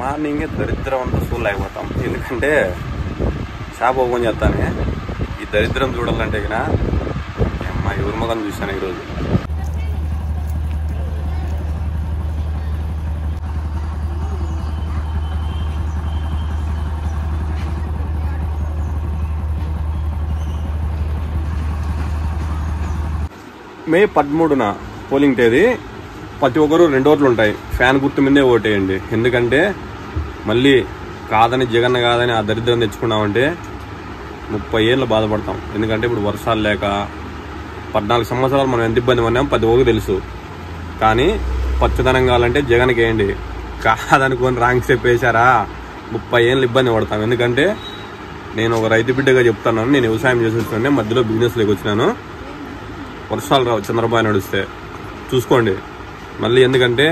మార్నింగే దరిద్రం అంతా చూడలేకపోతాం. ఎందుకంటే షాప్ ఓపెన్ చేస్తానే ఈ దరిద్రం చూడాలంటే ఇక మా ఎవరి ముఖం చూస్తాను ఈరోజు. మే 13న పోలింగ్ తేదీ. ప్రతి ఒక్కరు 2 ఓట్లు ఉంటాయి. ఫ్యాన్ గుర్తు మీదే ఓటేయండి. ఎందుకంటే మళ్ళీ కాదని జగన్ కాదని ఆ దరిద్రం తెచ్చుకున్నామంటే 30 ఏళ్ళు బాధపడతాం. ఎందుకంటే ఇప్పుడు వర్షాలు లేక 14 సంవత్సరాలు మనం ఎంత ఇబ్బంది పడినాం ప్రతి ఒక్కరికి తెలుసు. కానీ పచ్చదనం కావాలంటే జగన్కి వేయండి. కాదనుకొని రాంగ్ స్టెప్ వేశారా 30 ఏళ్ళు ఇబ్బంది పడతాం. ఎందుకంటే నేను ఒక రైతు బిడ్డగా చెప్తున్నాను. నేను వ్యవసాయం చేసి వచ్చిన మధ్యలో బిజినెస్లోకి వచ్చినాను. వర్షాలు రావు చంద్రబాబు నడిస్తే చూసుకోండి మళ్ళీ. ఎందుకంటే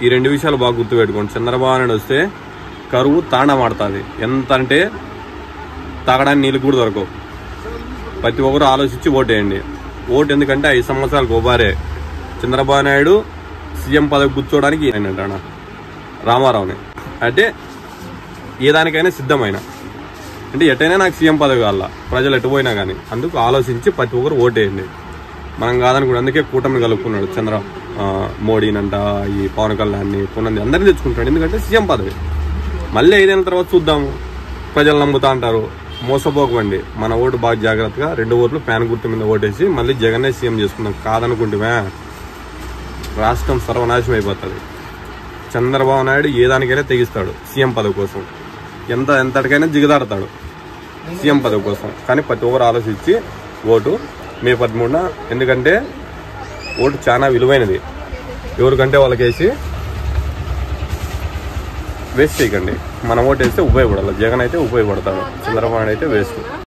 ఈ 2 విషయాలు బాగా గుర్తుపెట్టుకోండి. చంద్రబాబు నాయుడు వస్తే కరువు తాండమాడుతుంది. ఎంత అంటే తాగడానికి నీళ్ళు కూడా దొరకవు. ప్రతి ఒక్కరు ఆలోచించి ఓటేయండి. ఓటు ఎందుకంటే 5 సంవత్సరాలకు ఓబారే. చంద్రబాబు నాయుడు సీఎం పదవి కూర్చోవడానికి ఏంటంట రామారావుని అంటే ఏ దానికైనా సిద్ధమైన అంటే ఎటైనా నాకు సీఎం పదవి కావాల ప్రజలు ఎటుపోయినా కానీ. అందుకు ఆలోచించి ప్రతి ఒక్కరు ఓటేయండి. మనం కాదనుకుంటే అందుకే కూటమిని కలుపుకున్నాడు మోడీనంట, ఈ పవన్ కళ్యాణ్ని, పునంది అందరినీ తెచ్చుకుంటాడు. ఎందుకంటే సీఎం పదవి. మళ్ళీ 5 ఏళ్ళ తర్వాత చూద్దాము. ప్రజలు నమ్ముతా అంటారు. మోసపోకండి. మన ఓటు బాగా జాగ్రత్తగా 2 ఓట్లు ఫ్యాన్ గుర్తు మీద ఓటేసి మళ్ళీ జగన్నే సీఎం చేసుకుందాం. కాదనుకుంటే రాష్ట్రం సర్వనాశనం అయిపోతుంది. చంద్రబాబు నాయుడు ఏ దానికైనా తెగిస్తాడు సీఎం పదవి కోసం. ఎంతటికైనా జిగదాడతాడు సీఎం పదవి కోసం. కానీ ప్రతి ఒక్కరు ఆలోచించి ఓటు మే 13న. ఎందుకంటే ఓటు చాలా విలువైనది. ఎవరికంటే వాళ్ళకేసి వేస్ట్ చేయకండి. మనం ఓటు వేస్తే ఉపయోగపడాలి. జగన్ అయితే ఉపయోగపడతాడు, చంద్రబాబు నాయుడు అయితే వేస్ట్.